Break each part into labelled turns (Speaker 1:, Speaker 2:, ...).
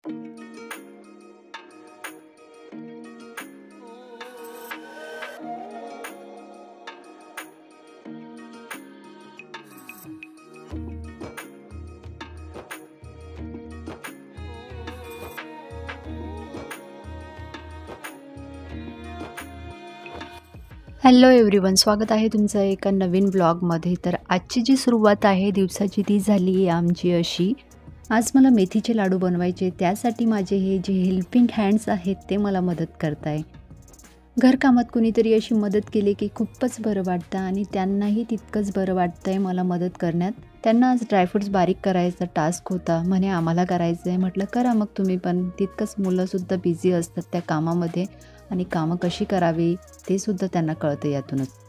Speaker 1: Hello everyone, स्वागत आहे तुमचं एका नवीन ब्लॉगमध्ये। तर आजची जी सुरुवात आहे दिवसाची ती झाली आहे आमची अशी। आज मला मेथीचे लाडू बनवायचे, त्यासाठी माझे हे जे हेल्पिंग हँड्स आहेत ते मला मदत करत आहे। घरकामात कुणीतरी अशी मदत केली की खूपच बरं वाटतं आणि त्यांनाही तितकंच बरं वाटतं आहे मला मदत करण्यात। त्यांना आज ड्रायफ्रूट्स बारीक करायचा टास्क होता, म्हणे आम्हाला करायचं आहे। म्हटलं करा मग तुम्ही पण, तितकंच मुलंसुद्धा बिझी असतात त्या कामामध्ये आणि कामं कशी करावी ते सुद्धा त्यांना कळतं यातूनच।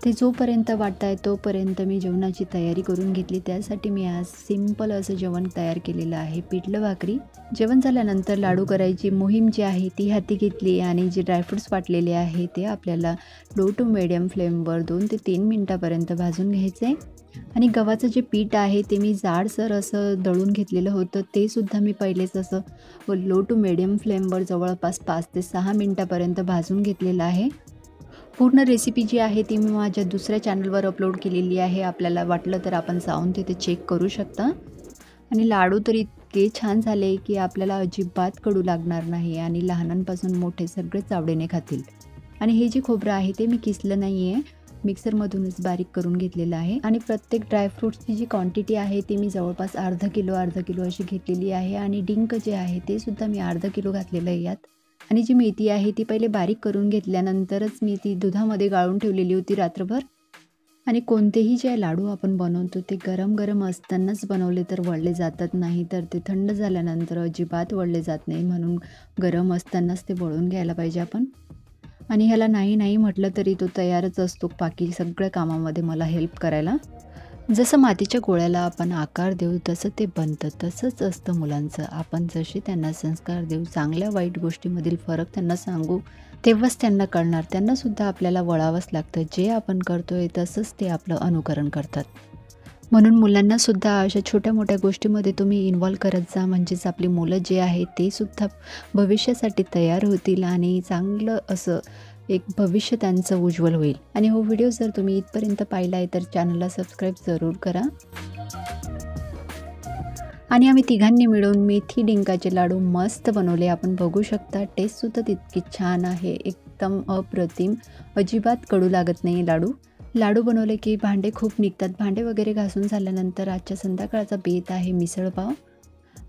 Speaker 1: ते जोपर्यंत वाटताय तोपर्यंत मी जेवणाची तयारी करून घेतली। त्यासाठी मी आज सिंपल असं जेवण तयार केलेलं आहे, पिठलं भाकरी। जेवण झाल्यानंतर लाडू करायची मोहीम जी आहे ती हाती घेतली आणि जे ड्रायफ्रूट्स वाटलेले आहे ते आपल्याला लो टू मीडियम फ्लेमवर 2 ते 3 मिनिटापर्यंत भाजून घ्यायचं आहे। आणि गव्हाचं जे पीठ आहे ते मी जाडसर असं दळून घेतलेलं होतं, ते सुद्धा मी पहिलेच असं लो टू मीडियम फ्लेमवर जवळपास 5 ते 6 मिनिटापर्यंत भाजून घेतलेलं आहे। पूर्ण रेसिपी जी आहे ती मी माझ्या दुसऱ्या चॅनलवर अपलोड केलेली आहे, आपल्याला वाटलं तर आपण जाऊन तिथे चेक करू शकता। आणि लाडू तर इतके छान झाले की आपल्याला अजिबात कडू लागणार नाही आणि लहानांपासून मोठे सगळेच आवडीने खातील। आणि हे जे खोबरं आहे ते मी किसलं नाही आहे, मिक्सरमधूनच बारीक करून घेतलेलं आहे। आणि प्रत्येक ड्रायफ्रूट्सची जी क्वांटिटी आहे ती मी जवळपास अर्धा किलो अशी घेतलेली आहे। आणि डिंक जे आहे ते सुद्धा मी अर्धा किलो घातलेलं आहे यात। आणि जी मेथी आहे ती पहिले बारीक करून घेतल्यानंतरच मी ती दुधामध्ये गाळून ठेवलेली होती रात्रभर। आणि कोणतेही जे लाडू आपण बनवतो ते गरम असतानाच बनवले तर वळले जातात, नाही तर ते थंड झाल्यानंतर अजिबात वळले जात नाही, म्हणून गरम असतानाच ते वळून घ्यायला पाहिजे आपण। आणि ह्याला नाही म्हटलं तरी तो तयारच असतो बाकी सगळ्या कामामध्ये मला हेल्प करायला। जसं मातीच्या गोळ्याला आपण आकार देऊ तसं ते बनतं, तसंच असतं मुलांचं। आपण जसे त्यांना संस्कार देऊ, चांगल्या वाईट गोष्टीमधील फरक त्यांना सांगू, तेव्हाच त्यांना कळणार। त्यांनासुद्धा आपल्याला वळावंच लागतं, जे आपण करतोय तसंच ते आपलं अनुकरण करतात। म्हणून मुलांनासुद्धा अशा छोट्या मोठ्या गोष्टीमध्ये तुम्ही इन्व्हॉल्व करत जा, म्हणजेच आपली मुलं जे आहे ते सुद्धा भविष्यासाठी तयार होतील आणि चांगलं असं एक भविष्य त्यांचं उज्ज्वल होईल। आणि हो व्हिडिओ जर तुम्ही इथपर्यंत पाहिला आहे तर चॅनलला सबस्क्राईब जरूर करा। आणि आम्ही तिघांनी मिळून मेथी डिंकाचे लाडू मस्त बनवले, आपण बघू शकता। टेस्टसुद्धा तितकी छान आहे, एकदम अप्रतिम, अजिबात कडू लागत नाही लाडू। लाडू बनवले की भांडे खूप निघतात। भांडे वगैरे घासून झाल्यानंतर आजच्या संध्याकाळचा बेत आहे मिसळपाव।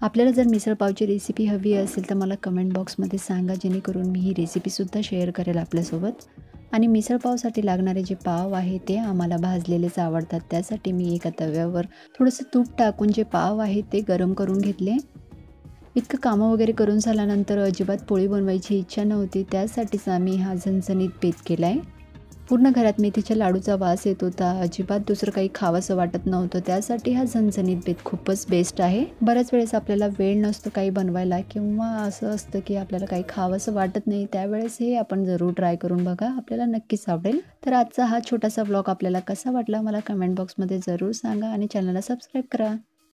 Speaker 1: आपल्याला जर मिसळपावची रेसिपी हवी असेल तर मला कमेंट बॉक्समध्ये सांगा, जेणेकरून मी ही रेसिपीसुद्धा शेअर करेल आपल्यासोबत। आणि मिसळपावसाठी लागणारे जे पाव आहे ते आम्हाला भाजलेलेच आवडतात, त्यासाठी मी एका तव्यावर थोडंसं तूप टाकून जे पाव आहे ते गरम करून घेतले। इतकं कामं वगैरे करून झाल्यानंतर अजिबात पोळी बनवायची इच्छा नव्हती, त्यासाठीच आम्ही हा झणझणीत बेत केला आहे। पूर्ण घरात मेथीच्या लाडूचा वास येत होता, अजिबात दुसरं काही खावंसं वाटत नव्हतं, त्यासाठी हा झणझणीत बेत खूपच बेस्ट आहे। बऱ्याच वेळेस आपल्याला वेळ नसतो काही बनवायला, किंवा असं असतं की आपल्याला काही खावंसं वाटत नाही, त्यावेळेस हे आपण जरूर ट्राय करून बघा, आपल्याला नक्कीच आवडेल। तर आजचा हा छोटासा ब्लॉग आपल्याला कसा वाटला मला कमेंट बॉक्समध्ये जरूर सांगा आणि चॅनलला सबस्क्राईब करा।